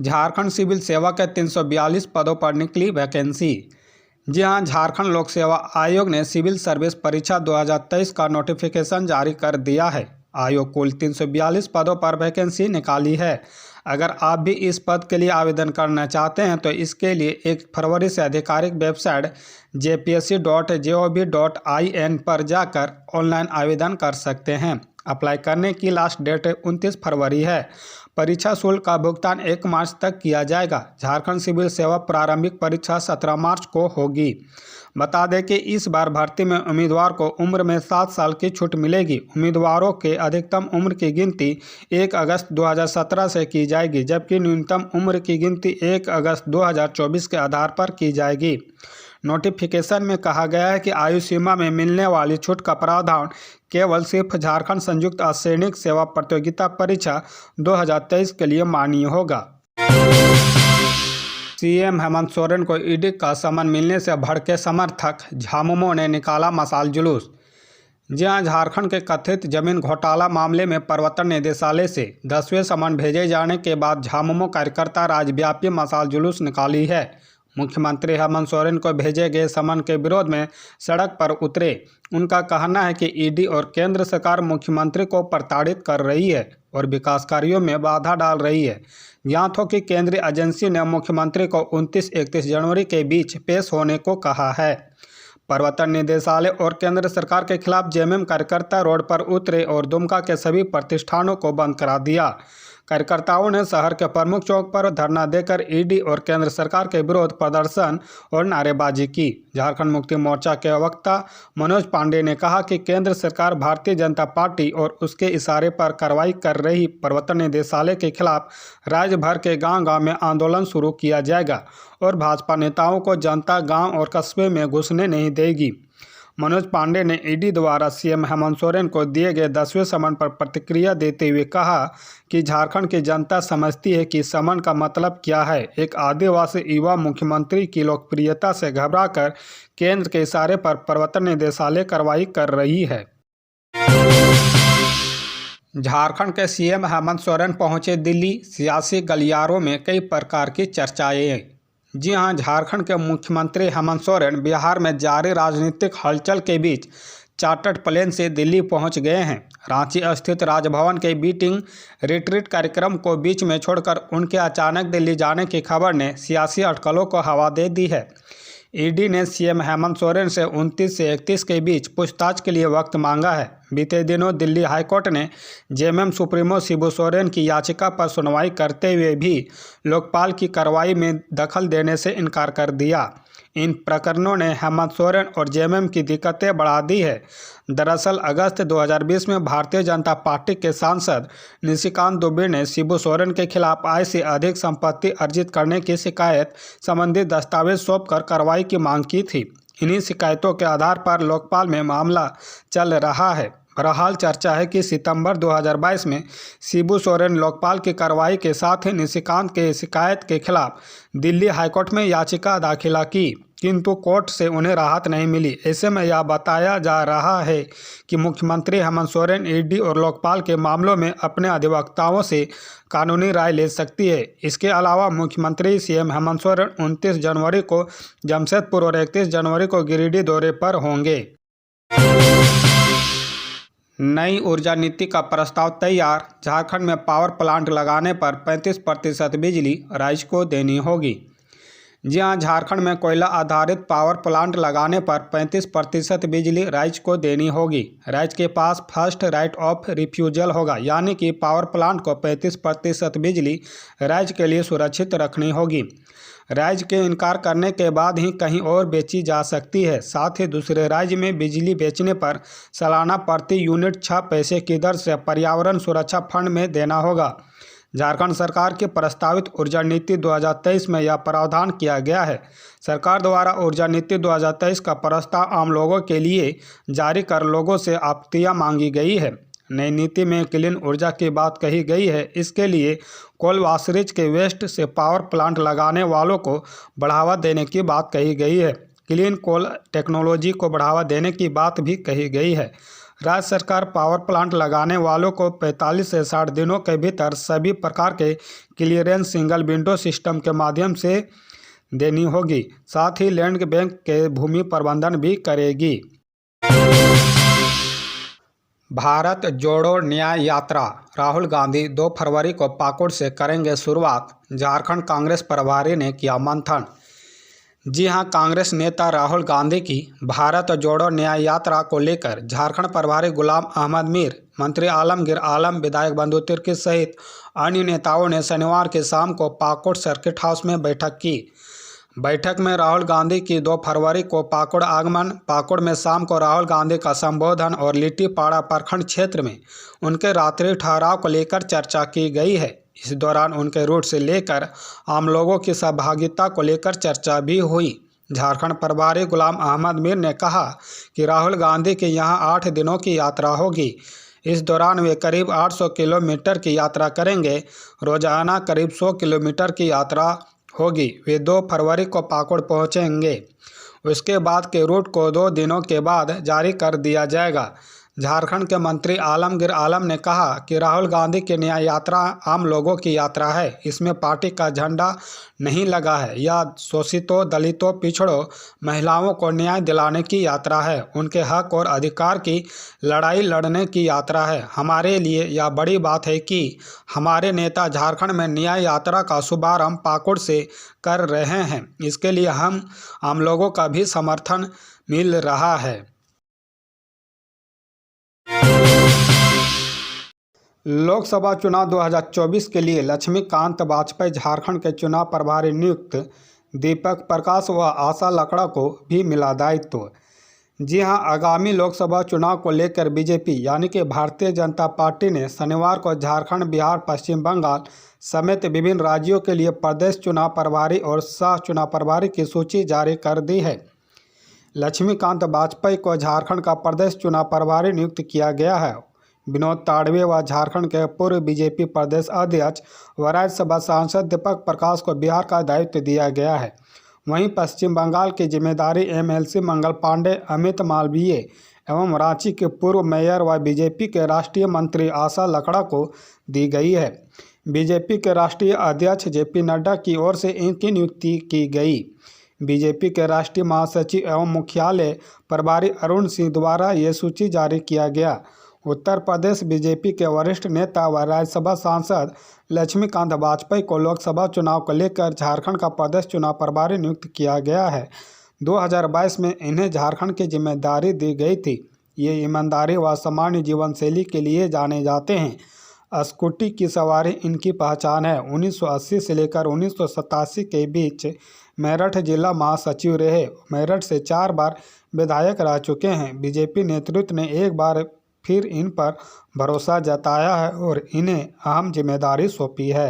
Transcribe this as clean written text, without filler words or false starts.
Jharkhand civil सेवा के 342 पदों पर निकली वैकेंसी। जी हां, झारखंड लोक सेवा आयोग ने सिविल सर्विस परीक्षा 2023 का नोटिफिकेशन जारी कर दिया है। आयोग कुल 342 पदों पर वैकेंसी निकाली है। अगर आप भी इस पद के लिए आवेदन करना चाहते हैं तो इसके लिए 1 फरवरी से आधिकारिक वेबसाइट jpsc.gov.in पर जाकर ऑनलाइन आवेदन कर सकते हैं। अप्लाई करने की लास्ट डेट 29 फरवरी है। परीक्षा शुल्क का भुगतान 1 मार्च तक किया जाएगा। झारखंड सिविल सेवा प्रारंभिक परीक्षा 17 मार्च को होगी। बता दें कि इस बार भर्ती में उम्मीदवार को उम्र में 7 साल की छूट मिलेगी। उम्मीदवारों के अधिकतम उम्र की गिनती 1 अगस्त 2017 से की जाएगी, जबकि न्यूनतम उम्र की गिनती 1 अगस्त 2024 के आधार पर की जाएगी। नोटिफिकेशन में कहा गया है कि आयु सीमा में मिलने वाली छूट का प्रावधान केवल सिर्फ झारखंड संयुक्त असैनिक सेवा प्रतियोगिता परीक्षा 2023 के लिए मान्य होगा। सीएम हेमंत सोरेन को ईडी का समन मिलने से भड़के समर्थक, झामुमो ने निकाला मशाल जुलूस। जी हां, झारखंड के कथित जमीन घोटाला मामले में प्रवर्तन निदेशालय से 10वें समन भेजे जाने के बाद झामुमो कार्यकर्ता राज्यव्यापी मशाल जुलूस निकाली है। मुख्यमंत्री हेमंत सोरेन को भेजे गए समन के विरोध में सड़क पर उतरे। उनका कहना है कि ईडी और केंद्र सरकार मुख्यमंत्री को प्रताड़ित कर रही है और विकास कार्यों में बाधा डाल रही है। ज्ञात हो कि केंद्रीय एजेंसी ने मुख्यमंत्री को 29-31 जनवरी के बीच पेश होने को कहा है। प्रवर्तन निदेशालय और केंद्र सरकार के खिलाफ जेएमएम कार्यकर्ता रोड पर उतरे और दुमका के सभी प्रतिष्ठानों को बंद करा दिया। कार्यकर्ताओं ने शहर के प्रमुख चौक पर धरना देकर ईडी और केंद्र सरकार के विरोध प्रदर्शन और नारेबाजी की। झारखंड मुक्ति मोर्चा के वक्ता मनोज पांडे ने कहा कि केंद्र सरकार भारतीय जनता पार्टी और उसके इशारे पर कार्रवाई कर रही प्रवर्तन निदेशालय के खिलाफ राज्य भर के गांव-गांव में आंदोलन शुरू किया जाएगा और भाजपा नेताओं को जनता गांव और कस्बे में घुसने नहीं देगी। मनोज पांडे ने ईडी द्वारा सीएम हेमंत सोरेन को दिए गए 10वें समन पर प्रतिक्रिया देते हुए कहा कि झारखंड की जनता समझती है कि समन का मतलब क्या है। एक आदिवासी युवा मुख्यमंत्री की लोकप्रियता से घबराकर केंद्र के इशारे पर प्रवर्तन निदेशालय कार्रवाई कर रही है। झारखंड के सीएम हेमंत सोरेन पहुंचे दिल्ली। सियासी गलियारों में कई प्रकार की चर्चाएं। जी हां, झारखंड के मुख्यमंत्री हेमंत सोरेन बिहार में जारी राजनीतिक हलचल के बीच चार्टर्ड प्लेन से दिल्ली पहुंच गए हैं। रांची स्थित राजभवन के बीटिंग रिट्रीट कार्यक्रम को बीच में छोड़कर उनके अचानक दिल्ली जाने की खबर ने सियासी अटकलों को हवा दे दी है। ईडी ने सीएम हेमंत सोरेन से 29 से 31 के बीच पूछताछ के लिए वक्त मांगा है। बीते दिनों दिल्ली हाईकोर्ट ने जेएमएम सुप्रीमो शिबू सोरेन की याचिका पर सुनवाई करते हुए भी लोकपाल की कार्रवाई में दखल देने से इनकार कर दिया। इन प्रकरणों ने हेमंत सोरेन और जेएमएम की दिक्कतें बढ़ा दी है। दरअसल अगस्त 2020 में भारतीय जनता पार्टी के सांसद निशिकांत दुबे ने शिबू सोरेन के खिलाफ आय से अधिक संपत्ति अर्जित करने की शिकायत संबंधी दस्तावेज सौंपकर कार्रवाई की मांग की थी। इन्हीं शिकायतों के आधार पर लोकपाल में मामला चल रहा है। बहरहाल चर्चा है कि सितंबर 2022 में शिबू सोरेन लोकपाल की कार्रवाई के साथ ही निशिकांत के शिकायत के खिलाफ दिल्ली हाईकोर्ट में याचिका दाखिला की, किंतु कोर्ट से उन्हें राहत नहीं मिली। ऐसे में यह बताया जा रहा है कि मुख्यमंत्री हेमंत सोरेन ईडी और लोकपाल के मामलों में अपने अधिवक्ताओं से कानूनी राय ले सकती है। इसके अलावा मुख्यमंत्री सीएम हेमंत सोरेन 29 जनवरी को जमशेदपुर और 31 जनवरी को गिरिडीह दौरे पर होंगे। नई ऊर्जा नीति का प्रस्ताव तैयार। झारखंड में पावर प्लांट लगाने पर 35% बिजली राज्य को देनी होगी। जी हां, झारखंड में कोयला आधारित पावर प्लांट लगाने पर 35% बिजली राज्य को देनी होगी। राज्य के पास फर्स्ट राइट ऑफ रिफ्यूजल होगा, यानी कि पावर प्लांट को 35% बिजली राज्य के लिए सुरक्षित रखनी होगी। राज्य के इनकार करने के बाद ही कहीं और बेची जा सकती है। साथ ही दूसरे राज्य में बिजली बेचने पर सालाना प्रति यूनिट 6 पैसे की दर से पर्यावरण सुरक्षा फंड में देना होगा। झारखंड सरकार की प्रस्तावित ऊर्जा नीति 2023 में यह प्रावधान किया गया है। सरकार द्वारा ऊर्जा नीति 2023 का प्रस्ताव आम लोगों के लिए जारी कर लोगों से आपत्तियां मांगी गई है। नई नीति में क्लीन ऊर्जा की बात कही गई है। इसके लिए कोल वाशरेज के वेस्ट से पावर प्लांट लगाने वालों को बढ़ावा देने की बात कही गई है। क्लीन कोल टेक्नोलॉजी को बढ़ावा देने की बात भी कही गई है। राज्य सरकार पावर प्लांट लगाने वालों को 45 से 60 दिनों के भीतर सभी प्रकार के क्लियरेंस सिंगल विंडो सिस्टम के माध्यम से देनी होगी। साथ ही लैंड बैंक के भूमि प्रबंधन भी करेगी। भारत जोड़ो न्याय यात्रा, राहुल गांधी 2 फरवरी को पाकुड़ से करेंगे शुरुआत, झारखंड कांग्रेस प्रभारी ने किया मंथन। जी हां, कांग्रेस नेता राहुल गांधी की भारत जोड़ो न्याय यात्रा को लेकर झारखंड प्रभारी गुलाम अहमद मीर, मंत्री आलमगीर आलम, विधायक बंधु तिर्की सहित अन्य नेताओं ने शनिवार की शाम को पाकुड़ सर्किट हाउस में बैठक की। बैठक में राहुल गांधी की 2 फरवरी को पाकुड़ आगमन, पाकुड़ में शाम को राहुल गांधी का संबोधन और लिट्टीपाड़ा प्रखंड क्षेत्र में उनके रात्रि ठहराव को लेकर चर्चा की गई है। इस दौरान उनके रूट से लेकर आम लोगों की सहभागिता को लेकर चर्चा भी हुई। झारखंड प्रभारी गुलाम अहमद मीर ने कहा कि राहुल गांधी की यहां 8 दिनों की यात्रा होगी। इस दौरान वे करीब 800 किलोमीटर की यात्रा करेंगे। रोजाना करीब 100 किलोमीटर की यात्रा होगी। वे 2 फरवरी को पाकुड़ पहुंचेंगे। उसके बाद के रूट को 2 दिनों के बाद जारी कर दिया जाएगा। झारखंड के मंत्री आलमगीर आलम ने कहा कि राहुल गांधी की न्याय यात्रा आम लोगों की यात्रा है। इसमें पार्टी का झंडा नहीं लगा है। यह शोषितों, दलितों, पिछड़ों, महिलाओं को न्याय दिलाने की यात्रा है। उनके हक और अधिकार की लड़ाई लड़ने की यात्रा है। हमारे लिए यह बड़ी बात है कि हमारे नेता झारखंड में न्याय यात्रा का शुभारंभ पाकुड़ से कर रहे हैं। इसके लिए हम आम लोगों का भी समर्थन मिल रहा है। लोकसभा चुनाव 2024 के लिए लक्ष्मीकांत वाजपेयी झारखंड के चुनाव प्रभारी नियुक्त, दीपक प्रकाश व आशा लकड़ा को भी मिला दायित्व। जी हां, आगामी लोकसभा चुनाव को लेकर बीजेपी यानी कि भारतीय जनता पार्टी ने शनिवार को झारखंड, बिहार, पश्चिम बंगाल समेत विभिन्न राज्यों के लिए प्रदेश चुनाव प्रभारी और सह चुनाव प्रभारी की सूची जारी कर दी है। लक्ष्मीकांत वाजपेयी को झारखंड का प्रदेश चुनाव प्रभारी नियुक्त किया गया है। विनोद ताड़वे व झारखंड के पूर्व बीजेपी प्रदेश अध्यक्ष व राज्यसभा सांसद दीपक प्रकाश को बिहार का दायित्व दिया गया है। वहीं पश्चिम बंगाल की जिम्मेदारी एमएलसी मंगल पांडे, अमित मालवीय एवं रांची के पूर्व मेयर व बीजेपी के राष्ट्रीय मंत्री आशा लकड़ा को दी गई है। बीजेपी के राष्ट्रीय अध्यक्ष जेपी नड्डा की ओर से इनकी नियुक्ति की गई। बीजेपी के राष्ट्रीय महासचिव एवं मुख्यालय प्रभारी अरुण सिंह द्वारा ये सूची जारी किया गया। उत्तर प्रदेश बीजेपी के वरिष्ठ नेता व राज्यसभा सांसद लक्ष्मीकांत वाजपेयी को लोकसभा चुनाव को लेकर झारखंड का प्रदेश चुनाव प्रभारी नियुक्त किया गया है। 2022 में इन्हें झारखंड की जिम्मेदारी दी गई थी। ये ईमानदारी व सामान्य जीवन शैली के लिए जाने जाते हैं। स्कूटी की सवारी इनकी पहचान है। 1980 से लेकर 1987 के बीच मेरठ जिला महासचिव रहे। मेरठ से 4 बार विधायक रह चुके हैं। बीजेपी नेतृत्व ने एक बार फिर इन पर भरोसा जताया है और इन्हें अहम जिम्मेदारी सौंपी है।